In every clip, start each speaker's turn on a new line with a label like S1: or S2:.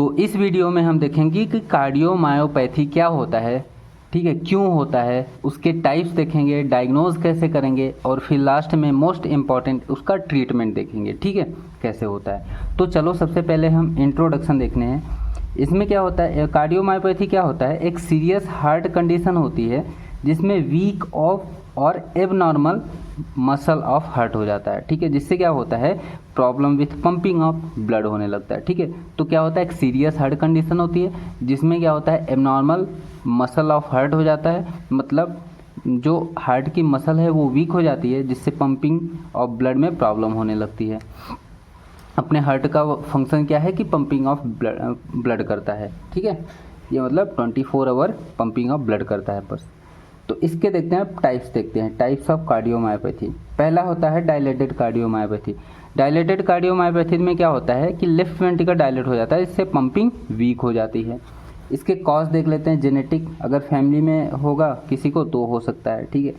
S1: तो इस वीडियो में हम देखेंगे कि कार्डियोमायोपैथी क्या होता है, ठीक है, क्यों होता है, उसके टाइप्स देखेंगे, डायग्नोज कैसे करेंगे और फिर लास्ट में मोस्ट इम्पॉर्टेंट उसका ट्रीटमेंट देखेंगे, ठीक है, कैसे होता है। तो चलो सबसे पहले हम इंट्रोडक्शन देखने हैं। इसमें क्या होता है, कार्डियोमायोपैथी क्या होता है, एक सीरियस हार्ट कंडीशन होती है जिसमें वीक ऑफ और एबनॉर्मल मसल ऑफ हार्ट हो जाता है, ठीक है, जिससे क्या होता है, problem with pumping of blood होने लगता है, ठीक है। तो क्या होता है, एक सीरियस हार्ट कंडीशन होती है जिसमें क्या होता है, एबनॉर्मल मसल ऑफ हार्ट हो जाता है, मतलब जो हार्ट की मसल है वो वीक हो जाती है जिससे पंपिंग ऑफ ब्लड में प्रॉब्लम होने लगती है। अपने हार्ट का फंक्शन क्या है कि पंपिंग ऑफ ब्लड करता है, ठीक है, ये मतलब 24 आवर पंपिंग ऑफ ब्लड करता है बस। तो इसके देखते हैं, टाइप्स देखते हैं, टाइप्स ऑफ कार्डियोमायोपैथी। पहला होता है डायलेटेड कार्डियोमायोपैथी। डायलेटेड कार्डियोमायोपैथी में क्या होता है कि लेफ्ट वेंट्रिकल डायलेट हो जाता है, इससे पंपिंग वीक हो जाती है। इसके कॉज देख लेते हैं, जेनेटिक, अगर फैमिली में होगा किसी को तो हो सकता है, ठीक है।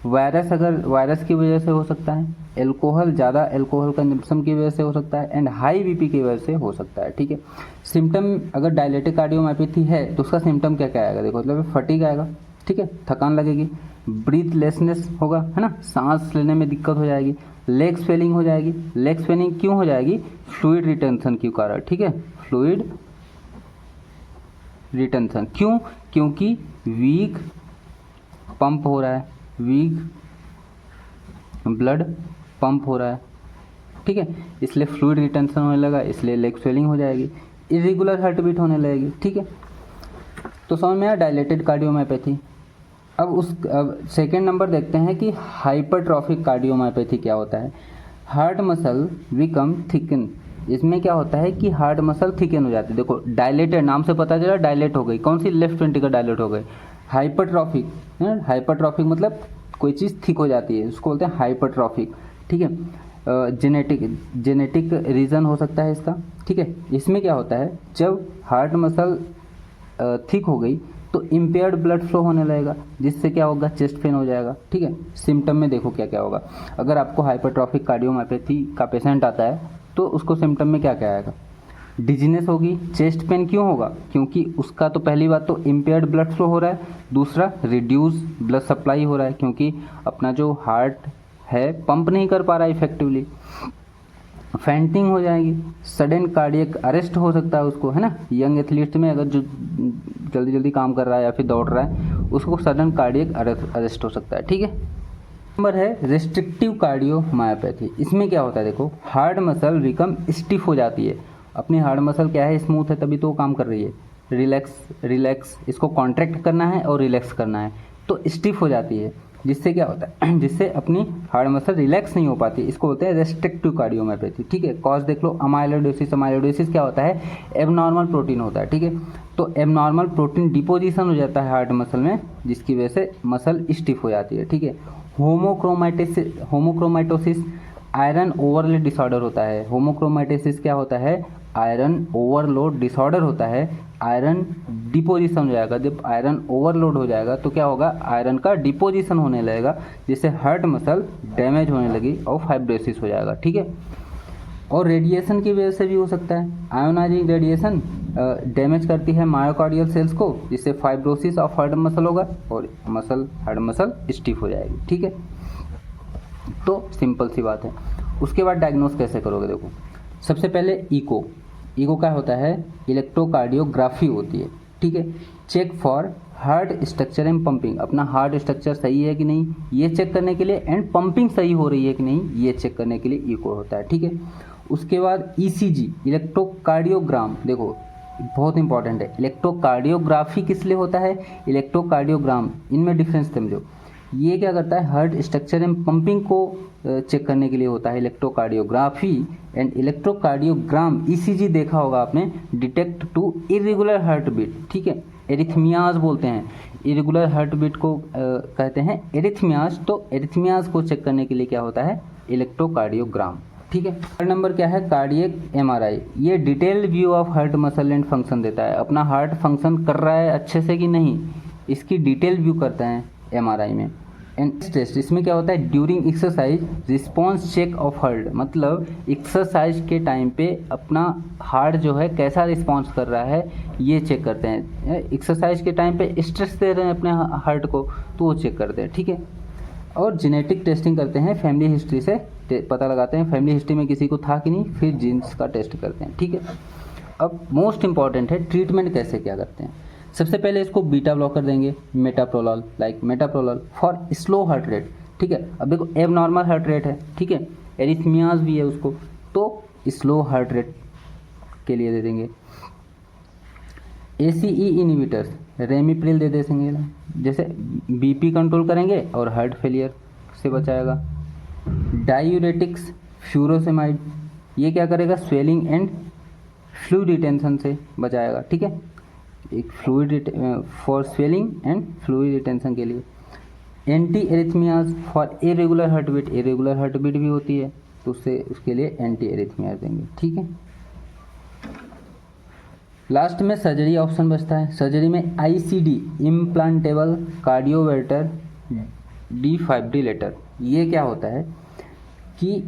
S1: वायरस, अगर वायरस की वजह से हो सकता है, एल्कोहल, ज़्यादा एल्कोहल कंजम्पशन की वजह से हो सकता है, एंड हाई बीपी की वजह से हो सकता है, ठीक है। सिम्टम, अगर डायलेटेड कार्डियोमायोपैथी है तो उसका सिम्टम क्या क्या आएगा, देखो, मतलब फटीग आएगा, ठीक है, थकान लगेगी, ब्रीथलेसनेस होगा, है ना, सांस लेने में दिक्कत हो जाएगी, लेग स्वेलिंग हो जाएगी। लेग स्वेलिंग क्यों हो जाएगी, फ्लूइड रिटेंशन के कारण, ठीक है, फ्लूइड रिटेंशन, क्यों, क्योंकि वीक पंप हो रहा है, वीक ब्लड पंप हो रहा है, ठीक है, इसलिए फ्लूइड रिटेंशन होने लगा, इसलिए लेग स्वेलिंग हो जाएगी, इरेगुलर हार्ट बीट होने लगेगी, ठीक है। तो समझ में आया डायलेटेड कार्डियोमायोपैथी। अब सेकेंड नंबर देखते हैं कि हाइपरट्रॉफिक कार्डियोमायोपैथी क्या होता है। हार्ट मसल बिकम थिकन, इसमें क्या होता है कि हार्ट मसल थिकन हो जाती है। देखो, डायलेटेड, नाम से पता चला डायलेट हो गई, कौन सी, लेफ्ट वेंट्रिकल डायलेट हो गई। हाइपरट्रॉफिक, हाइपरट्रॉफिक मतलब कोई चीज़ थिक हो जाती है, उसको बोलते हैं हाइपरट्रॉफिक, ठीक है। जेनेटिक रीज़न हो सकता है इसका, ठीक है। इसमें क्या होता है, जब हार्ट मसल थिक हो गई तो इम्पेयर्ड ब्लड फ्लो होने लगेगा, जिससे क्या होगा, चेस्ट पेन हो जाएगा, ठीक है। सिम्टम में देखो क्या क्या होगा, अगर आपको हाइपरट्रॉफिक कार्डियोमायोपैथी का पेशेंट आता है तो उसको सिम्टम में क्या क्या आएगा, डिजीनेस होगी, चेस्ट पेन क्यों होगा, क्योंकि उसका तो पहली बात तो इम्पेयर्ड ब्लड फ्लो हो रहा है, दूसरा रिड्यूस ब्लड सप्लाई हो रहा है क्योंकि अपना जो हार्ट है पंप नहीं कर पा रहा है इफेक्टिवली। फैंटिंग हो जाएगी, सडन कार्डियक अरेस्ट हो सकता है उसको, है ना, यंग एथलीट में अगर जो जल्दी जल्दी काम कर रहा है या फिर दौड़ रहा है उसको सडन कार्डियक अरेस्ट हो सकता है, ठीक है। नंबर है रिस्ट्रिक्टिव कार्डियोमायोपैथी। इसमें क्या होता है, देखो, हार्ट मसल बिकम स्टिफ हो जाती है, अपनी हार्ट मसल क्या है, स्मूथ है तभी तो वो काम कर रही है, रिलैक्स, इसको कॉन्ट्रैक्ट करना है और रिलैक्स करना है, तो स्टिफ हो जाती है, जिससे क्या होता है, जिससे अपनी हार्ट मसल रिलैक्स नहीं हो पाती, इसको बोलते हैं रेस्ट्रिक्टिव कार्डियोमायोपैथी, ठीक है। कॉज देख लो, अमाइलोइडोसिस, अमाइलोइडोसिस क्या होता है, एबनॉर्मल प्रोटीन होता है, ठीक है। तो एबनॉर्मल प्रोटीन डिपोजिशन हो जाता है हार्ट मसल में, जिसकी वजह से मसल स्टिफ हो जाती है, ठीक है। होमोक्रोमाटोसिस आयरन ओवरलोड डिसऑर्डर होता है। होमोक्रोमाटोसिस क्या होता है, आयरन ओवरलोड डिसऑर्डर होता है, आयरन डिपोजिशन हो जाएगा, जब आयरन ओवरलोड हो जाएगा तो क्या होगा, आयरन का डिपोजिशन होने लगेगा, जिससे हार्ट मसल डैमेज होने लगी और फाइब्रोसिस हो जाएगा, ठीक है। और रेडिएशन की वजह से भी हो सकता है, आयोनाइजिंग रेडिएशन डैमेज करती है मायोकार्डियल सेल्स को, जिससे फाइब्रोसिस ऑफ हार्ट मसल होगा और हार्ट मसल स्टिफ हो जाएगी, ठीक है। तो सिंपल सी बात है। उसके बाद डायग्नोस कैसे करोगे, देखो, सबसे पहले इको क्या होता है, इलेक्ट्रोकार्डियोग्राफी होती है, ठीक है। Check for heart structure and pumping, अपना हार्ट स्ट्रक्चर सही है कि नहीं ये चेक करने के लिए, एंड पंपिंग सही हो रही है कि नहीं ये चेक करने के लिए इको होता है, ठीक है। उसके बाद ईसीजी, इलेक्ट्रोकार्डियोग्राम, देखो बहुत इंपॉर्टेंट है, इलेक्ट्रोकार्डियोग्राफी किस लिए होता है, इलेक्ट्रोकार्डियोग्राम, इनमें डिफरेंस समझो। ये क्या करता है, हार्ट स्ट्रक्चर एंड पंपिंग को चेक करने के लिए होता है इलेक्ट्रोकार्डियोग्राफी, एंड इलेक्ट्रोकार्डियोग्राम, ईसीजी देखा होगा आपने, detect to irregular heart beat, ठीक है, एरिथमियाज बोलते हैं, इरेगुलर हार्ट बीट को कहते हैं एरिथमियाज, तो एरिथमियाज को चेक करने के लिए क्या होता है, इलेक्ट्रोकार्डियोग्राम, ठीक है। थर्ड नंबर क्या है, कार्डियक एमआरआई, ये detailed view of heart muscle and function देता है, अपना हार्ट फंक्शन कर रहा है अच्छे से कि नहीं, इसकी डिटेल व्यू करते हैं एमआरआई में। एंड टेस्ट, इसमें क्या होता है, during exercise response check of heart, मतलब एक्सरसाइज के टाइम पे अपना हार्ट जो है कैसा रिस्पॉन्स कर रहा है ये चेक करते हैं। एक्सरसाइज के टाइम पे स्ट्रेस दे रहे हैं अपने हार्ट को तो वो चेक करते हैं, ठीक है। और जेनेटिक टेस्टिंग करते हैं, फैमिली हिस्ट्री से पता लगाते हैं फैमिली हिस्ट्री में किसी को था कि नहीं, फिर जीन्स का टेस्ट करते हैं, ठीक है। अब मोस्ट इंपॉर्टेंट है ट्रीटमेंट कैसे क्या करते हैं। सबसे पहले इसको बीटा ब्लॉकर देंगे, मेटाप्रोलॉल, like मेटाप्रोलॉल for slow heart rate, ठीक है। अब देखो एब नॉर्मल हार्ट रेट है, ठीक है, एरिथमियाज भी है उसको, तो स्लो हार्ट रेट के लिए दे देंगे। ACE इनहिबिटर्स, रेमिप्रिल दे देंगे, जैसे बीपी कंट्रोल करेंगे और हार्ट फेलियर से बचाएगा। डायूरेटिक्स, फ्यूरोसेमाइड, ये क्या करेगा, स्वेलिंग एंड फ्लूइड रिटेंशन से बचाएगा, ठीक है, एक fluid for swelling and fluid retention के लिए। Anti arrhythmias for irregular heart beat, irregular heart beat भी होती है तो उसके लिए एंटी एरिथमियाज देंगे, ठीक है। लास्ट में सर्जरी ऑप्शन बचता है। सर्जरी में ICD, इम्प्लांटेबल कार्डियोवर्टर डिफाइब्रिलेटर, ये क्या होता है कि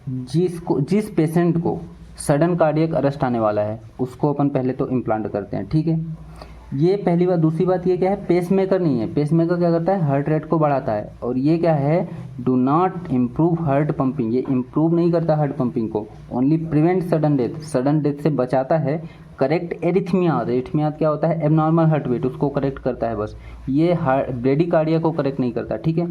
S1: जिस पेशेंट को सडन कार्डियक अरेस्ट आने वाला है उसको अपन पहले तो इम्प्लांट करते हैं, ठीक है। ये पहली बात। दूसरी बात ये क्या है, पेसमेकर नहीं है। पेसमेकर क्या करता है, हार्ट रेट को बढ़ाता है, और ये क्या है, do not improve heart pumping, ये इम्प्रूव नहीं करता हार्ट पंपिंग को, only prevent sudden death, sudden death से बचाता है। करेक्ट एरिथमियाज, एरिथमियाज क्या होता है, एबनॉर्मल हार्ट बीट, उसको करेक्ट करता है बस, ये ब्रेडिकार्डिया को करेक्ट नहीं करता, ठीक है।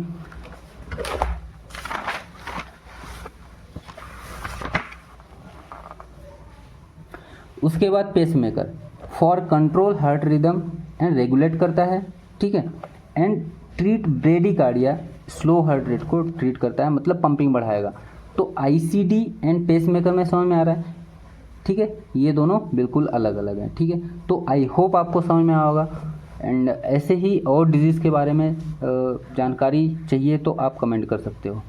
S1: उसके बाद pacemaker for control heart rhythm and regulate करता है, ठीक है, and treat bradycardia, slow heart rate को ट्रीट करता है, मतलब पंपिंग बढ़ाएगा। तो ICD एंड पेसमेकर में समझ में आ रहा है, ठीक है, ये दोनों बिल्कुल अलग अलग हैं, ठीक है। तो आई होप आपको समझ में आया होगा। एंड ऐसे ही और डिजीज़ के बारे में जानकारी चाहिए तो आप कमेंट कर सकते हो।